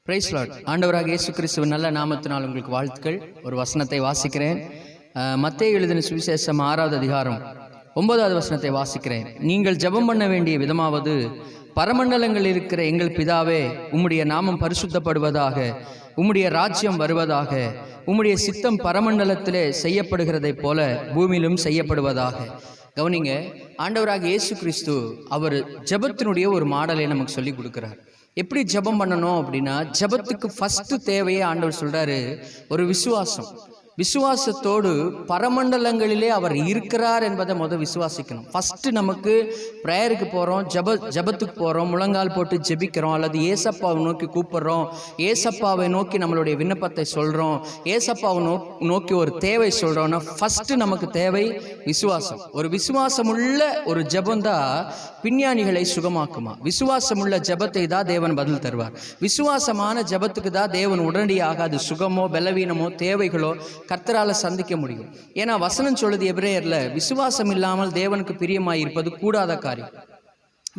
Price Lord. ஆண்டவராக இயேசு கிறிஸ்துவின் நல்ல நாமத்தினால் உங்களுக்கு வாழ்த்துக்கள். ஒரு வசனத்தை வாசிக்கிறேன். மத்தேயு எழுதின சுவிசேஷம் 6வது அதிகாரம் 9வது வசனத்தை வாசிக்கிறேன். நீங்கள் ஜெபம் பண்ண வேண்டிய விதமாவது, பரமண்டலங்கள் இருக்கிற எங்கள் பிதாவே, உம்முடைய நாமம் பரிசுத்தப்படுவதாக, உம்முடைய ராஜ்யம் வருவதாக, உம்முடைய சித்தம் பரமண்டலத்திலே செய்யப்படுகிறதைப் போல பூமியிலும் செய்யப்படுவதாக. கவனிங்க, ஆண்டவராக இயேசு கிறிஸ்து அவர் ஜெபத்தினுடைய ஒரு மாடலை நமக்கு சொல்லி கொடுக்கிறார். எப்படி ஜெபம் பண்ணணும் அப்படின்னா, ஜெபத்துக்கு ஃபர்ஸ்ட் தேவையே ஆண்டவர் சொல்றாரு, ஒரு விசுவாசம். விசுவாசத்தோடு பரமண்டலங்களிலே அவர் இருக்கிறார் என்பதை விசுவாசிக்கணும். ஃபஸ்ட்டு நமக்கு ப்ரேயருக்கு போகிறோம், ஜபத்துக்கு போகிறோம், முழங்கால் போட்டு ஜெபிக்கிறோம், அல்லது ஏசப்பாவை நோக்கி கூப்பிட்றோம், ஏசப்பாவை நோக்கி நம்மளுடைய விண்ணப்பத்தை சொல்கிறோம், ஏசப்பாவை நோக்கி ஒரு தேவை சொல்கிறோன்னா ஃபஸ்ட்டு நமக்கு தேவை விசுவாசம். ஒரு விசுவாசமுள்ள ஒரு ஜெபந்தான் பிஞ்ஞானிகளை சுகமாக்குமா. விசுவாசமுள்ள ஜெபத்தை தான் தேவன் பதில் தருவார். விசுவாசமான ஜெபத்துக்கு தான் தேவன் உடனடியாக அது சுகமோ பலவீனமோ தேவைகளோ கர்த்தரால சந்திக்க முடியும். ஏன்னா வசனம் சொல்லுது எபிரேயர்ல, விசுவாசம் இல்லாமல் தேவனுக்கு பிரியமாய் இருப்பது கூடாத காரியம்.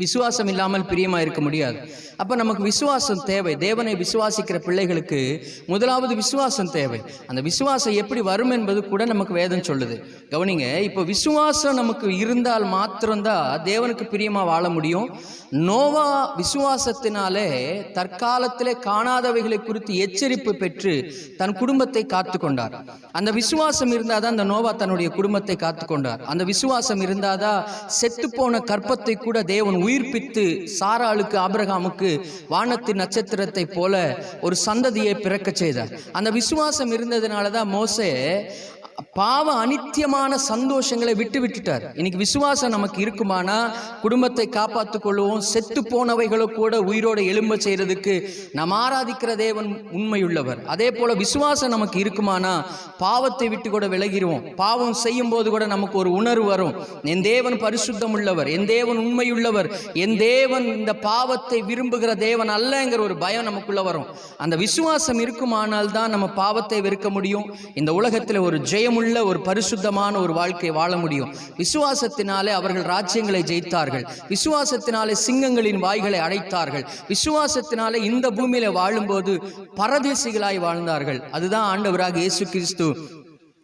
விசுவாசம் இல்லாமல் பிரியமாக இருக்க முடியாது. அப்போ நமக்கு விசுவாசம் தேவை. தேவனை விசுவாசிக்கிற பிள்ளைகளுக்கு முதலாவது விசுவாசம் தேவை. அந்த விசுவாசம் எப்படி வரும் என்பது கூட நமக்கு வேதம் சொல்லுது. கவனிங்க, இப்போ விசுவாசம் நமக்கு இருந்தால் மாத்திரம்தான் தேவனுக்கு பிரியமாக வாழ முடியும். நோவா விசுவாசத்தினாலே தற்காலத்திலே காணாதவைகளை குறித்து எச்சரிப்பு பெற்று தன் குடும்பத்தை காத்து கொண்டார். அந்த விசுவாசம் இருந்தாதான் அந்த நோவா தன்னுடைய குடும்பத்தை காத்து கொண்டார். அந்த விசுவாசம் இருந்தாதான் செத்து போன கற்பத்தை கூட தேவன் உயிர்ப்பித்து சாராளுக்கு ஆபிரகாமுக்கு வானத்தின் நட்சத்திரத்தை போல ஒரு சந்ததியை பிறக்க செய்தார். அந்த விசுவாசம் இருந்ததுனாலதான் மோசே பாவ அனித்தியமான சந்தோஷங்களை விட்டுட்டார். இன்னைக்கு விசுவாசம் நமக்கு இருக்குமானா குடும்பத்தை காப்பாற்றிக் கொள்வோம். செத்து போனவைகளை கூட உயிரோடு எழும்ப செய்யறதுக்கு நாம் ஆராதிக்கிற தேவன் உண்மையுள்ளவர். அதே போல விசுவாசம் நமக்கு இருக்குமானா பாவத்தை விட்டு கூட விலகிடுவோம். பாவம் செய்யும் போது கூட நமக்கு ஒரு உணர்வு வரும், என் தேவன் பரிசுத்தம் உள்ளவர், என் தேவன் உண்மையுள்ளவர், என் தேவன் இந்த பாவத்தை விரும்புகிற தேவன் அல்லங்கிற ஒரு பயம் நமக்குள்ள வரும். அந்த விசுவாசம் இருக்குமானால் தான் நம்ம பாவத்தை வெறுக்க முடியும். இந்த உலகத்தில் ஒரு ஜெயமுள்ள ஒரு பரிசுத்தமான ஒரு வாழ்க்கை வாழ முடியும். விசுவாசத்தினாலே அவர்கள் ராஜ்யங்களை ஜெயித்தார்கள். விசுவாசத்தினாலே சிங்கங்களின் வாய்களை அடைத்தார்கள். விசுவாசத்தினாலே இந்த பூமியில வாழும்போது பரதேசிகளாய் வாழ்ந்தார்கள். அதுதான் ஆண்டவராக இயேசு கிறிஸ்து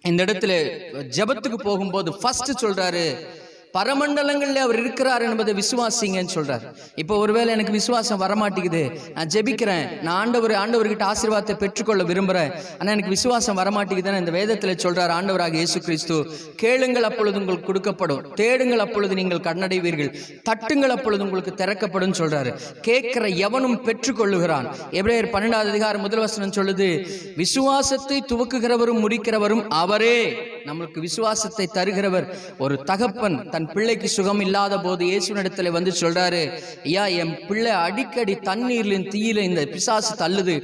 இந்த இடத்துல ஜெபத்துக்கு போகும்போது ஃபர்ஸ்ட் சொல்றாரு, பரமண்டலங்களில் அவர் இருக்கிறார் என்பதை விசுவாசிங்கன்னு சொல்றாரு. இப்போ ஒருவேளை எனக்கு விசுவாசம் வரமாட்டேங்குது, நான் ஜெபிக்கிறேன், நான் ஆண்டவர்கிட்ட ஆசீர்வாதத்தை பெற்றுக்கொள்ள விரும்புகிறேன், ஆனால் எனக்கு விசுவாசம் வரமாட்டேங்குதுன்னு இந்த வேதத்தில் சொல்றார் ஆண்டவராக இயேசு கிறிஸ்து. கேளுங்கள் அப்பொழுது உங்களுக்கு கொடுக்கப்படும், தேடுங்கள் அப்பொழுது நீங்கள் கண்ணடைவீர்கள், தட்டுங்கள் அப்பொழுது உங்களுக்கு திறக்கப்படும் சொல்றாரு. கேட்கிற எவனும் பெற்றுக்கொள்ளுகிறான். எபிரேயர் 12வது அதிகாரம் 1 வசனம் சொல்லுது, விசுவாசத்தை துவக்குகிறவரும் முடிக்கிறவரும் அவரே. நம்மளுக்கு விசுவாசத்தை தருகிறவர். ஒரு தகப்பன் தன் பிள்ளைக்கு சுகம் இல்லாத போது இயேசுவினிடத்துல வந்து சொல்றாரு, ஐயா, என் பிள்ளை அடிக்கடி தண்ணீர்லையும் தீயில இந்த பிசாசு தள்ளுது,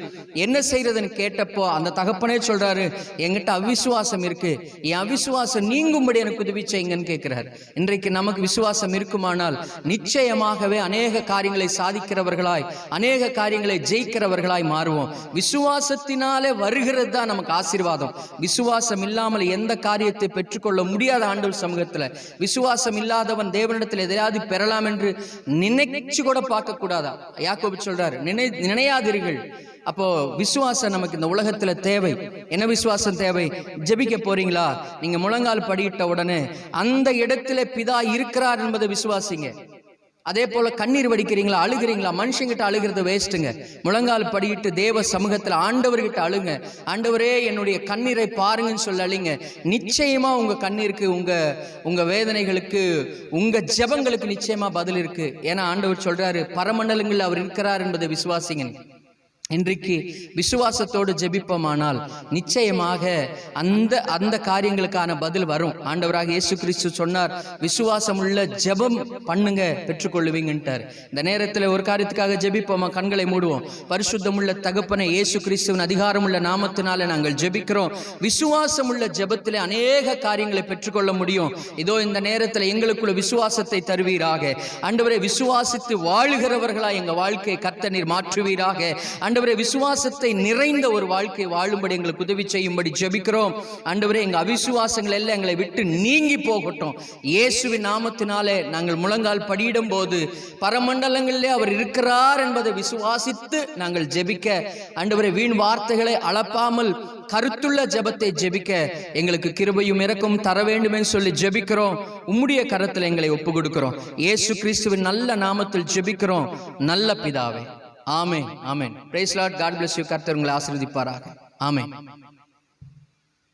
என்ன செய்யறதுன்னு கேட்டப்போ அந்த தகப்பனே சொல்றாரு, என்கிட்ட அவிசுவாசம் இருக்கு, என் அவிசுவாசம் நீங்கும்படி எனக்கு உதவி செய்யுங்கன்னு கேட்கிறார். இன்றைக்கு நமக்கு விசுவாசம் இருக்குமானால் நிச்சயமாகவே அநேக காரியங்களை சாதிக்கிறவர்களாய், அநேக காரியங்களை ஜெயிக்கிறவர்களாய் மாறுவோம். விசுவாசத்தினாலே வருகிறது தான் நமக்கு ஆசீர்வாதம். விசுவாசம் இல்லாமல் எந்த காரியத்தை பெற்றுக்கொள்ள முடியாத ஆண்டவர் சமூகத்துல. விசுவாசம் இல்லாதவன் தேவனிடத்தில் எதையாவது பெறலாம் என்று நினைச்சு கூட பார்க்க கூடாதா. யாக்கோபு சொல்றாரு, நினையாதீர்கள். அப்போ விசுவாசம் நமக்கு இந்த உலகத்துல தேவை. என்ன விசுவாசம் தேவை? ஜெபிக்க போறீங்களா, நீங்க முழங்கால் படியிட்ட உடனே அந்த இடத்துல பிதா இருக்கிறார் என்பதை விசுவாசிங்க. அதே போல கண்ணீர் வடிக்கிறீங்களா, அழுகிறீங்களா, மனுஷங்கிட்ட அழுகிறது வேஸ்ட்டுங்க. முழங்கால் படியிட்டு தேவ சமூகத்தில் ஆண்டவர்கிட்ட அழுங்க. ஆண்டவரே, என்னுடைய கண்ணீரை பாருங்கன்னு சொல்ல அழுங்க. நிச்சயமா உங்க கண்ணீருக்கு, உங்க வேதனைகளுக்கு, உங்க ஜெபங்களுக்கு நிச்சயமா பதில் இருக்கு. ஏன்னா ஆண்டவர் சொல்றாரு, பரமண்டலங்களில் அவர் இருக்கிறார் என்பதை விசுவாசிங்க. இன்றைக்கு விசுவாசத்தோடு ஜெபிப்போமானால் நிச்சயமாக அந்த காரியங்களுக்கான பதில் வரும். ஆண்டவராக இயேசு கிறிஸ்து சொன்னார், விசுவாசம் உள்ள ஜெபம் பண்ணுங்க, பெற்றுக்கொள்ளுவீங்கன்ட்டார். இந்த நேரத்தில் ஒரு காரியத்துக்காக ஜெபிப்போமா? கண்களை மூடுவோம். பரிசுத்தம் உள்ள தகப்பனை, இயேசு கிறிஸ்துவின் அதிகாரம் உள்ள நாமத்தினால நாங்கள் ஜெபிக்கிறோம். விசுவாசம் உள்ள ஜெபத்திலே அநேக காரியங்களை பெற்றுக்கொள்ள முடியும். இதோ இந்த நேரத்தில் எங்களுக்குள்ள விசுவாசத்தை தருவீராக. ஆண்டவரே, விசுவாசித்து வாழுகிறவர்களா எங்க வாழ்க்கையை கர்த்தர் நீர் மாற்றுவீராக. ஆண்டவரே, ஆண்டவரே விசுவாசத்தை நிறைந்த ஒரு வாழ்க்கை வாழும்படி எங்களுக்கு உதவி செய்யும்படி ஜெபிக்கிறோம். ஆண்டவரே எங்க அவிசுவாசங்கள் எல்லாம் எங்களை விட்டு நீங்கி போகட்டும். இயேசுவின் நாமத்தினாலே நாங்கள் முழங்கால் படியிடும் போது பரமண்டலங்களிலே அவர் இருக்கிறார் என்பதை விசுவாசித்து நாங்கள் ஜெபிக்க, ஆண்டவரே வீண் வார்த்தைகளை அளப்பாமல் கருத்துள்ள ஜெபத்தை ஜெபிக்க எங்களுக்கு கிருபையும் இரக்கம் தர வேண்டும் என்று சொல்லி ஜெபிக்கிறோம். உம்முடைய கரத்தில் எங்களை ஒப்பு கொடுக்கிறோம். இயேசு கிறிஸ்துவின் நல்ல நாமத்தில் ஜெபிக்கிறோம் நல்ல பிதாவே. Amen, amen. Praise Lord. God bless you. கர்த்தர் உங்களை ஆசீர்வதிப்பாராக. ஆமென்.